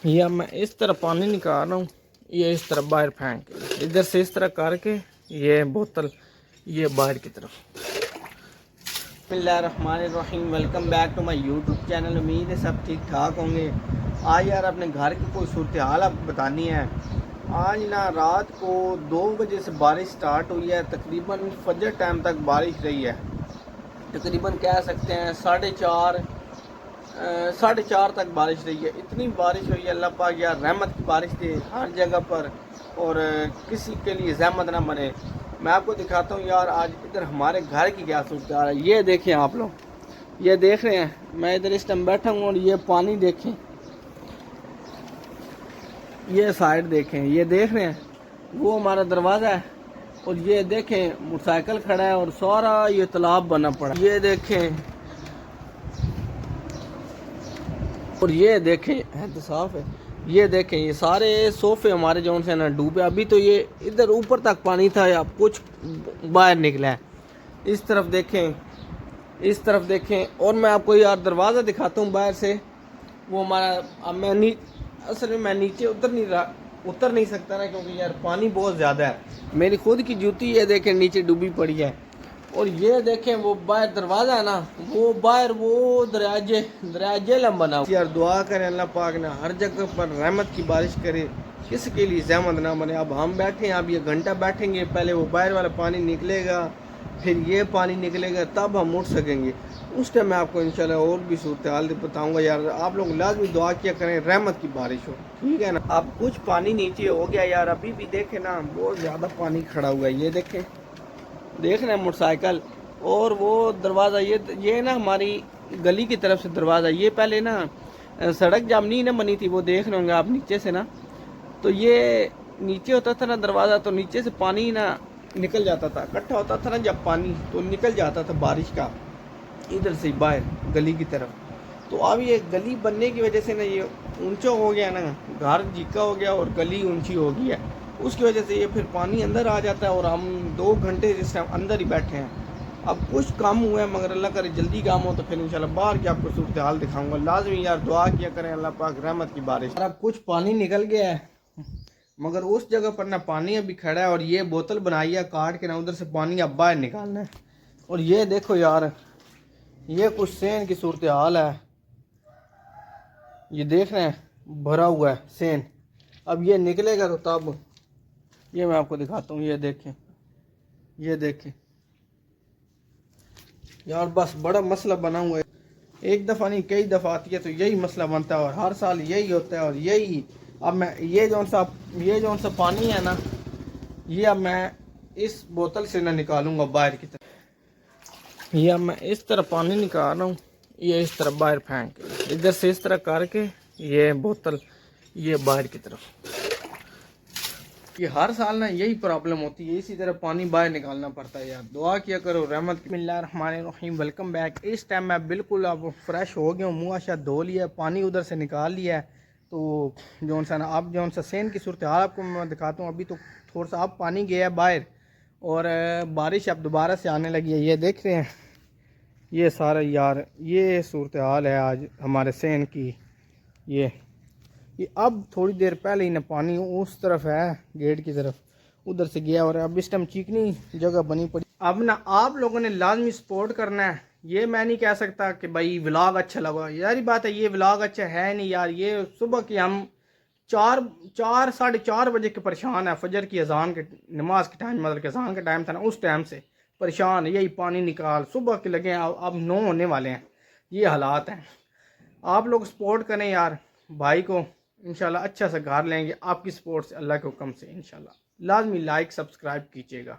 یا میں اس طرح پانی نکال رہا ہوں، یہ اس طرح باہر پھینک کے ادھر سے اس طرح کر کے یہ بوتل یہ باہر کی طرف۔ بسم اللہ الرحمن الرحیم، welcome back to my YouTube channel. امید ہے سب ٹھیک ٹھاک ہوں گے۔ آج یار اپنے گھر کی کوئی صورتحال آپ بتانی ہے۔ آج نا رات کو 2 بجے سے بارش سٹارٹ ہوئی ہے، تقریباً فجر ٹائم تک بارش رہی ہے۔ تقریباً کہہ سکتے ہیں 4:30 تک بارش رہی ہے۔ اتنی بارش ہوئی ہے، اللہ پاک یار رحمت کی بارش تھی ہر جگہ پر، اور کسی کے لیے زحمت نہ بنے۔ میں آپ کو دکھاتا ہوں یار آج ادھر ہمارے گھر کی کیا صورتحال ہے۔ یہ دیکھیں آپ لوگ، یہ دیکھ رہے ہیں، میں ادھر اس ٹائم بیٹھا ہوں اور یہ پانی دیکھیں، یہ سائڈ دیکھیں، یہ دیکھ رہے ہیں وہ ہمارا دروازہ ہے، اور یہ دیکھیں موٹر سائیکل کھڑا ہے اور سارا یہ تالاب بنا پڑا ہے۔ یہ دیکھیں، اور یہ دیکھیں صاف ہے، یہ دیکھیں یہ سارے صوفے ہمارے جو سے نا ڈوبے۔ ابھی تو یہ ادھر اوپر تک پانی تھا، یا کچھ باہر نکلا ہے۔ اس طرف دیکھیں، اس طرف دیکھیں، اور میں آپ کو یار دروازہ دکھاتا ہوں باہر سے۔ وہ ہمارا اصل میں نیچے اتر نہیں سکتا نا، کیونکہ یار پانی بہت زیادہ ہے۔ میری خود کی جوتی یہ دیکھیں نیچے ڈوبی پڑی ہے، اور یہ دیکھیں وہ باہر دروازہ ہے نا، وہ باہر وہ دریا جہلم بنا ہوا۔ یار دعا کریں اللہ پاک نے ہر جگہ پر رحمت کی بارش کرے، کسی کے لیے زحمت نہ بنے۔ اب ہم بیٹھے ہیں، اب یہ گھنٹہ بیٹھیں گے، پہلے وہ باہر والا پانی نکلے گا، پھر یہ پانی نکلے گا، تب ہم اٹھ سکیں گے۔ اس ٹائم میں آپ کو انشاءاللہ اور بھی صورتحال بتاؤں گا۔ یار آپ لوگ لازمی دعا کیا کریں رحمت کی بارش ہو، ٹھیک ہے نا۔ اب کچھ پانی نیچے ہو گیا یار، ابھی بھی دیکھیں نا بہت زیادہ پانی کھڑا ہوا ہے۔ یہ دیکھیں، دیکھ رہے ہیں موٹر سائیکل، اور وہ دروازہ یہ نا ہماری گلی کی طرف سے دروازہ۔ یہ پہلے نا سڑک جب نہیں نا بنی تھی، وہ دیکھ رہے ہوں گے آپ نیچے سے نا، تو یہ نیچے ہوتا تھا نا دروازہ، تو نیچے سے پانی نا نکل جاتا تھا، اکٹھا ہوتا تھا نا جب پانی، تو نکل جاتا تھا بارش کا ادھر سے باہر گلی کی طرف۔ تو اب یہ گلی بننے کی وجہ سے نا یہ اونچا ہو گیا نا، گھر جھکا ہو گیا اور گلی اونچی ہو گئی ہے، اس کی وجہ سے یہ پھر پانی اندر آ جاتا ہے، اور ہم 2 گھنٹے اس ٹائم اندر ہی بیٹھے ہیں۔ اب کچھ کام ہوا ہے، مگر اللہ کرے جلدی کام ہو تو پھر انشاءاللہ باہر کی آپ کو صورتحال دکھاؤں گا۔ لازمی یار دعا کیا کریں اللہ پاک رحمت کی بارش۔ اب کچھ پانی نکل گیا ہے، مگر اس جگہ پر نا پانی ابھی کھڑا ہے، اور یہ بوتل بنائی ہے کاٹ کے نا، ادھر سے پانی اب باہر نکالنا ہے۔ اور یہ دیکھو یار، یہ کچھ سین کی صورتحال ہے، یہ دیکھ رہے ہیں بھرا ہوا ہے سین۔ اب یہ نکلے گا تو تب یہ میں آپ کو دکھاتا ہوں۔ یہ دیکھیں، یہ دیکھیں یار، بس بڑا مسئلہ بنا ہوا ہے۔ ایک دفعہ نہیں کئی دفعہ آتی ہے تو یہی مسئلہ بنتا ہے، اور ہر سال یہی ہوتا ہے، اور یہی اب میں یہ جو سا پانی ہے نا، یہ اب میں اس بوتل سے نہ نکالوں گا باہر کی طرف۔ یہ اب میں اس طرح پانی نکال رہا ہوں، یہ اس طرح باہر پھینک کے ادھر سے اس طرح کر کے یہ بوتل یہ باہر کی طرف۔ یہ ہر سال نا یہی پرابلم ہوتی ہے، اسی طرح پانی باہر نکالنا پڑتا ہے۔ یار دعا کیا کرو رحمت کی۔ بسم اللہ الرحمن الرحیم، ویلکم بیک۔ اس ٹائم میں بالکل اب فریش ہو گیا ہوں، منہ اشیاء دھو لیا ہے، پانی ادھر سے نکال لیا ہے۔ تو جون سا نا اب جون سا سین کی صورتحال آپ کو میں دکھاتا ہوں۔ ابھی تو تھوڑا سا اب پانی گیا ہے باہر، اور بارش اب دوبارہ سے آنے لگی ہے۔ یہ دیکھ رہے ہیں یہ سارا یار، یہ صورتحال ہے آج ہمارے سین کی۔ یہ اب تھوڑی دیر پہلے ہی نا پانی اس طرف ہے، گیٹ کی طرف ادھر سے گیا، اور اب اس ٹائم چیکنی جگہ بنی پڑی۔ اب نا آپ لوگوں نے لازمی سپورٹ کرنا ہے۔ یہ میں نہیں کہہ سکتا کہ بھائی ولاگ اچھا لگا، یاری بات ہے یہ ولاگ اچھا ہے نہیں یار۔ یہ صبح کی ہم 4:30 بجے کے پریشان ہے، فجر کی اذان کے نماز کے ٹائم، مطلب کہ اذان کا ٹائم تھا نا، اس ٹائم سے پریشان، یہی پانی نکال صبح کے لگے ہیں، اب 9 ہونے والے ہیں، یہ حالات ہیں۔ آپ لوگ سپورٹ کریں یار بھائی کو، انشاءاللہ اچھا سا گھر لیں گے آپ کی سپورٹ سے، اللہ کے حکم سے انشاءاللہ۔ لازمی لائک سبسکرائب کیجیے گا۔